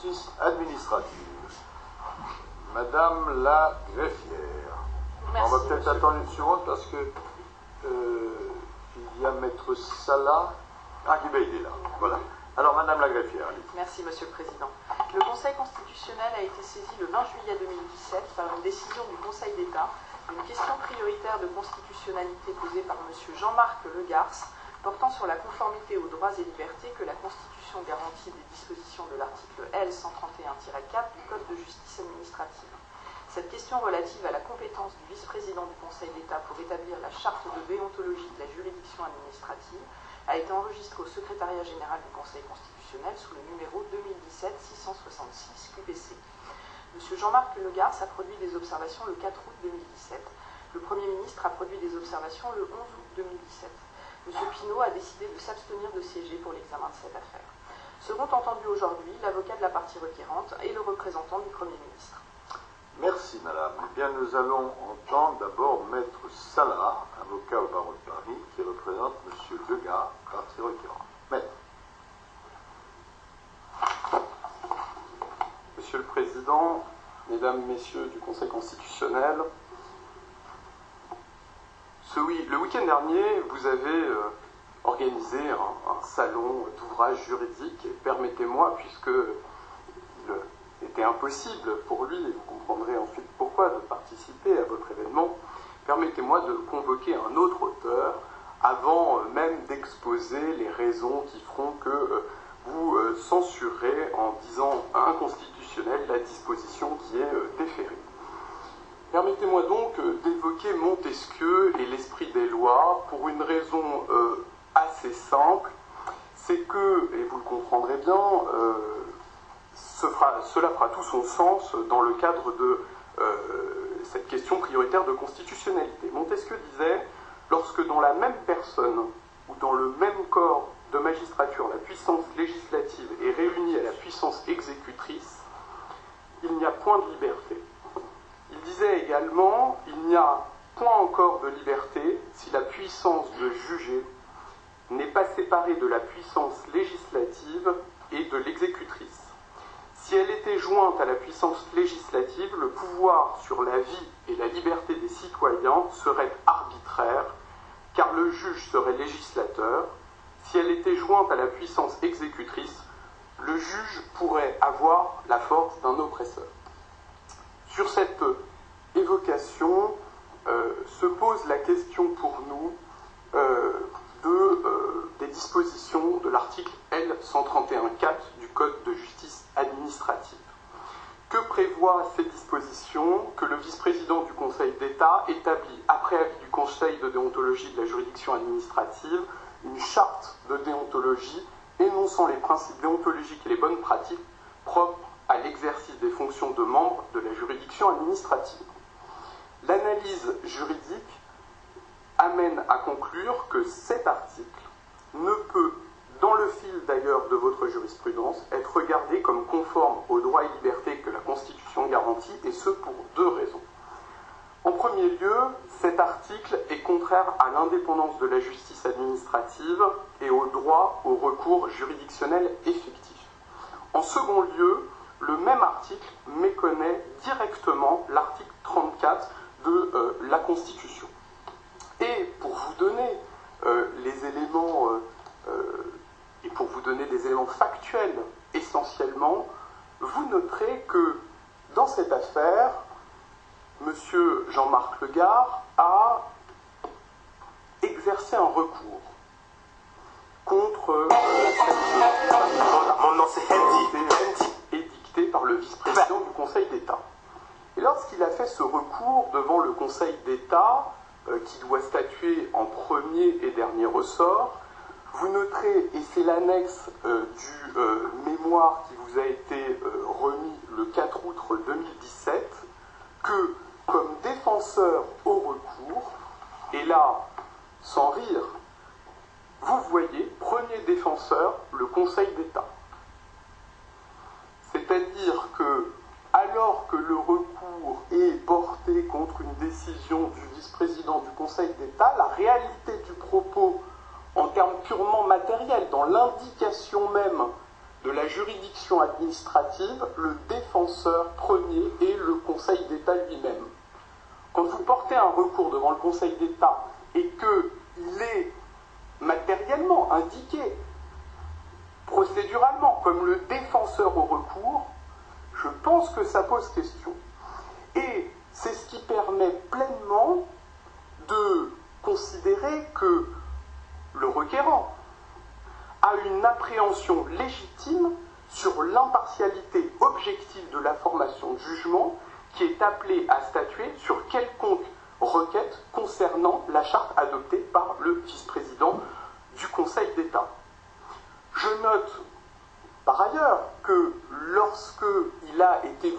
justice administrative. Madame la greffière. Merci, on va peut-être attendre une seconde parce que il y a Maître Salah. Ah, il est là. Voilà. Alors, Madame la greffière. Allez. Merci, Monsieur le Président. Le Conseil constitutionnel a été saisi le 20 juillet 2017 par une décision du Conseil d'État d'une question prioritaire de constitutionnalité posée par Monsieur Jean-Marc Legarce portant sur la conformité aux droits et libertés que la Constitution garantit des dispositions de l'article L. 131-4 du Code de justice administrative. Cette question relative à la compétence du vice-président du Conseil d'État pour établir la charte de déontologie de la juridiction administrative a été enregistrée au secrétariat général du Conseil constitutionnel sous le numéro 2017-666 QPC. M. Jean-Marc Legarce a produit des observations le 4 août 2017. Le Premier ministre a produit des observations le 11 août 2017. M. Pinault a décidé de s'abstenir de siéger pour l'examen de cette affaire. Seront entendus aujourd'hui l'avocat de la partie requérante et le représentant du Premier ministre. Merci, Madame. Eh bien, nous allons entendre d'abord Maître Salah, avocat au barreau de Paris, qui représente M. Legarce, partie requérante. Maître. Monsieur le Président, Mesdames, Messieurs du Conseil constitutionnel, le week-end dernier, vous avez organisé un salon d'ouvrages juridiques. Et permettez-moi, puisqu'il était impossible pour lui, et vous comprendrez ensuite pourquoi, de participer à votre événement, permettez-moi de convoquer un autre auteur avant même d'exposer les raisons qui feront que vous censurez en disant inconstitutionnelle la disposition qui est déférée. Permettez-moi donc d'évoquer Montesquieu et l'esprit des lois pour une raison assez simple, c'est que, et vous le comprendrez bien, cela fera tout son sens dans le cadre de cette question prioritaire de constitutionnalité. Montesquieu disait, lorsque dans la même personne ou dans le même corps de magistrature, la puissance législative est réunie à la puissance exécutrice, il n'y a point de liberté. Il disait également, il n'y a point encore de liberté si la puissance de juger n'est pas séparée de la puissance législative et de l'exécutrice. Si elle était jointe à la puissance législative, le pouvoir sur la vie et la liberté des citoyens serait arbitraire, car le juge serait législateur. Si elle était jointe à la puissance exécutrice, le juge pourrait avoir la force d'un oppresseur. Sur cette évocation se pose la question pour nous des dispositions de l'article L. 131-4 du Code de justice administrative. Que prévoient ces dispositions? Que le vice-président du Conseil d'État établit, après avis du Conseil de déontologie de la juridiction administrative, une charte de déontologie énonçant les principes déontologiques et les bonnes pratiques propres à l'exercice des fonctions de membre de la juridiction administrative. L'analyse juridique amène à conclure que cet article ne peut, dans le fil d'ailleurs de votre jurisprudence, être regardé comme conforme aux droits et libertés que la Constitution garantit, et ce pour deux raisons. En premier lieu, cet article est contraire à l'indépendance de la justice administrative et au droit au recours juridictionnel effectif. En second lieu, le même article méconnaît directement l'article 34 de la Constitution. Et pour vous donner les éléments et pour vous donner des éléments factuels essentiellement, vous noterez que dans cette affaire, M. Jean-Marc Legarce a exercé un recours contre édicté par le vice-président du Conseil d'État. Et lorsqu'il a fait ce recours devant le Conseil d'État, qui doit statuer en premier et dernier ressort, vous noterez, et c'est l'annexe du mémoire qui vous a été remis le 4 août 2017, que, comme défenseur au recours, et là, sans rire, vous voyez, premier défenseur, le Conseil d'État. C'est-à-dire que, alors que le recours est porté contre une décision du vice-président du Conseil d'État, la réalité du propos, en termes purement matériels, dans l'indication même de la juridiction administrative, le défenseur premier est le Conseil d'État lui-même. Quand vous portez un recours devant le Conseil d'État et qu'il est matériellement indiqué, procéduralement, comme le défenseur au recours, je pense que ça pose question. Et c'est ce qui permet pleinement de considérer que le requérant a une appréhension légitime sur l'impartialité objective de la formation de jugement qui est appelée à statuer sur quelconque requête concernant la charte adoptée par le vice-président du Conseil d'État. Je note par ailleurs que lorsque il a été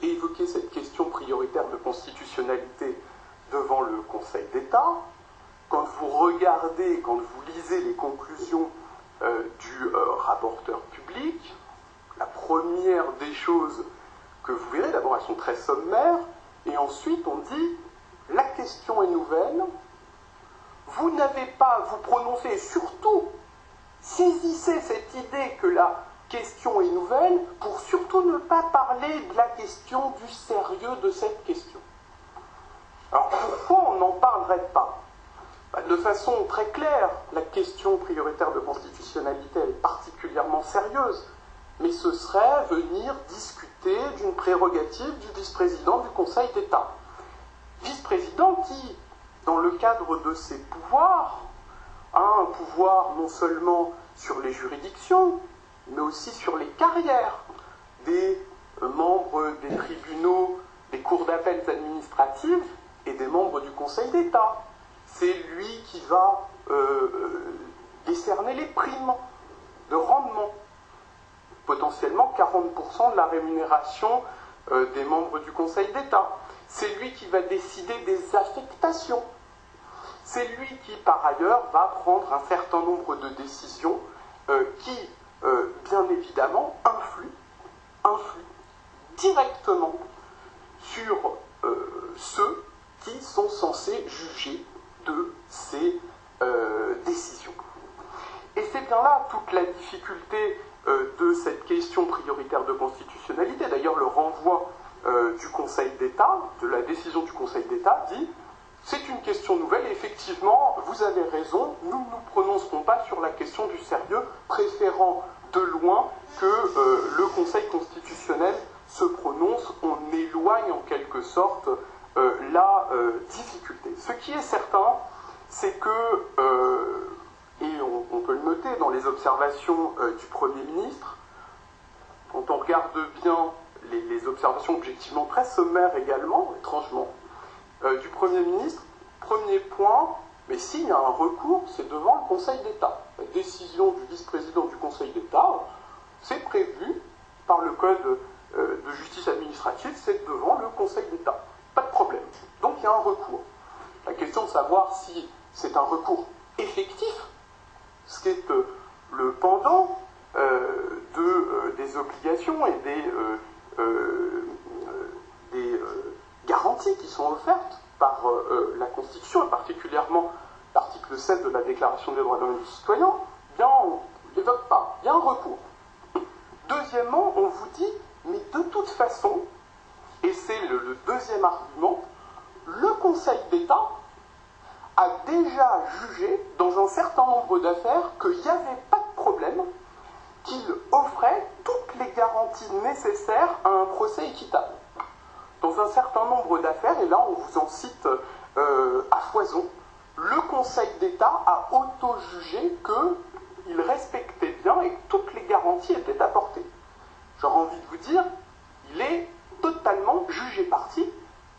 évoqué cette question prioritaire de constitutionnalité devant le Conseil d'État, quand vous regardez, quand vous lisez les conclusions du rapporteur public, la première des choses que vous verrez, d'abord elles sont très sommaires, et ensuite on dit la question est nouvelle, vous n'avez pas à vous prononcer, surtout saisissez cette idée que la question est nouvelle pour surtout ne pas parler de la question du sérieux de cette question. Alors pourquoi on n'en parlerait pas ? De façon très claire, la question prioritaire de constitutionnalité elle est particulièrement sérieuse, mais ce serait venir discuter d'une prérogative du vice-président du Conseil d'État. Vice-président qui, dans le cadre de ses pouvoirs, a un pouvoir non seulement sur les juridictions, mais aussi sur les carrières des membres des tribunaux, des cours d'appel administratives et des membres du Conseil d'État. C'est lui qui va décerner les primes de rendement, potentiellement 40% de la rémunération des membres du Conseil d'État. C'est lui qui va décider des affectations. C'est lui qui, par ailleurs, va prendre un certain nombre de décisions qui, bien évidemment, influent directement sur ceux qui sont censés juger de ces décisions. Et c'est bien là toute la difficulté de cette question prioritaire de constitutionnalité. D'ailleurs, le renvoi du Conseil d'État, de la décision du Conseil d'État, dit c'est une question nouvelle et effectivement, vous avez raison, nous ne nous prononcerons pas sur la question du sérieux, préférant de loin que le Conseil constitutionnel se prononce, on éloigne en quelque sorte la difficulté. Ce qui est certain, c'est que, et on peut le noter dans les observations du Premier ministre, quand on regarde bien les observations objectivement très sommaires également, étrangement, du Premier ministre, premier point, mais s'il y a un recours, c'est devant le Conseil d'État. La décision du vice-président du Conseil d'État, c'est prévu par le Code de justice administrative, c'est devant le Conseil d'État. Pas de problème. Donc il y a un recours. La question de savoir si c'est un recours effectif, ce qui est le pendant des obligations et des garanties qui sont offertes par la Constitution, et particulièrement l'article 7 de la Déclaration des droits de l'homme et du citoyen, bien on ne l'évoque pas. Il y a un recours. Deuxièmement, on vous dit, mais de toute façon, et c'est le deuxième argument, le Conseil d'État a déjà jugé dans un certain nombre d'affaires qu'il n'y avait pas de problème, qu'il offrait toutes les garanties nécessaires à un procès équitable. Dans un certain nombre d'affaires, et là on vous en cite à foison, le Conseil d'État a auto-jugé qu'il respectait bien et que toutes les garanties étaient apportées. J'aurais envie de vous dire, il est totalement jugé parti,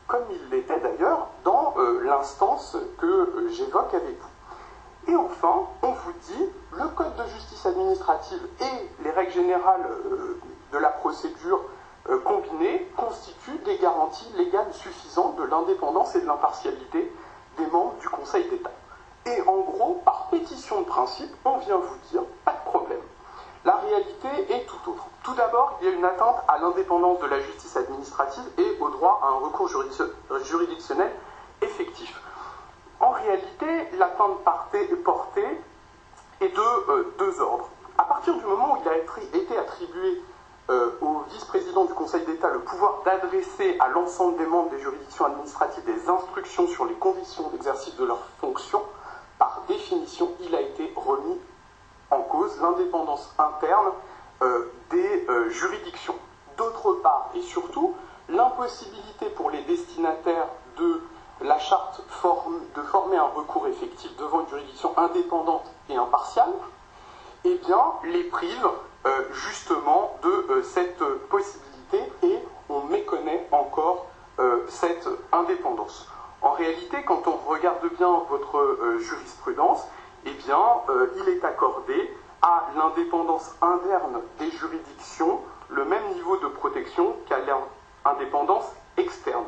comme il l'était d'ailleurs dans l'instance que j'évoque avec vous. Et enfin, on vous dit, le Code de justice administrative et les règles générales de la procédure combinées constituent des garanties légales suffisantes de l'indépendance et de l'impartialité des membres du Conseil d'État. Et en gros, par pétition de principe, on vient vous dire, pas de problème. La réalité est tout autre. Tout d'abord, il y a une atteinte à l'indépendance de la justice administrative et au droit à un recours juridictionnel effectif. En réalité, l'atteinte portée est de deux ordres. à partir du moment où il a été attribué au vice-président du Conseil d'État le pouvoir d'adresser à l'ensemble des membres des juridictions administratives des instructions sur les conditions d'exercice de leurs fonctions, par définition, il a été remis en cause l'indépendance interne des juridictions. D'autre part, et surtout, l'impossibilité pour les destinataires de la charte de former un recours effectif devant une juridiction indépendante et impartiale, eh bien, les prive justement de cette possibilité, et on méconnaît encore cette indépendance. En réalité, quand on regarde bien votre jurisprudence, eh bien, il est accordé à l'indépendance interne des juridictions le même niveau de protection qu'à l'indépendance externe.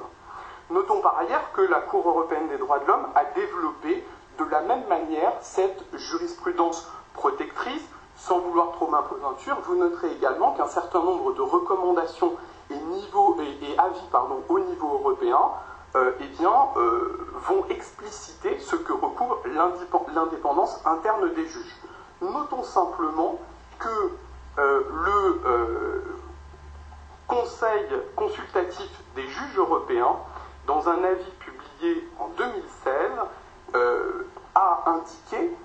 Notons par ailleurs que la Cour européenne des droits de l'homme a développé de la même manière cette jurisprudence protectrice. Sans vouloir trop m'imposanture, vous noterez également qu'un certain nombre de recommandations et avis au niveau européen vont expliciter ce que recouvre l'indépendance interne des juges. Notons simplement que le Conseil consultatif des juges européens, dans un avis publié en 2016, a indiqué,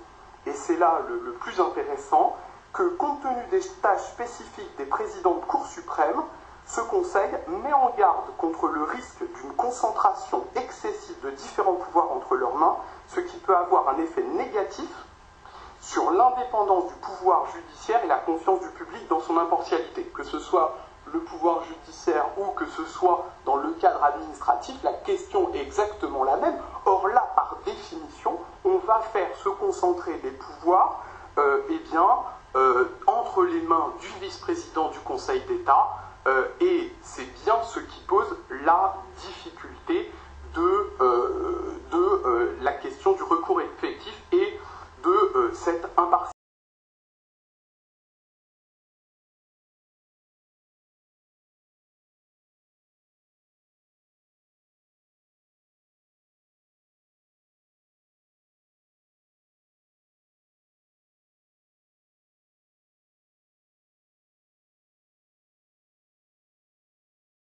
et c'est là le plus intéressant, que compte tenu des tâches spécifiques des présidents de Cour suprême, ce Conseil met en garde contre le risque d'une concentration excessive de différents pouvoirs entre leurs mains, ce qui peut avoir un effet négatif sur l'indépendance du pouvoir judiciaire et la confiance du public dans son impartialité. Que ce soit le pouvoir judiciaire ou que ce soit dans le cadre administratif, la question est exactement la même. Or là, par définition, on va faire se concentrer les pouvoirs entre les mains du vice-président du Conseil d'État et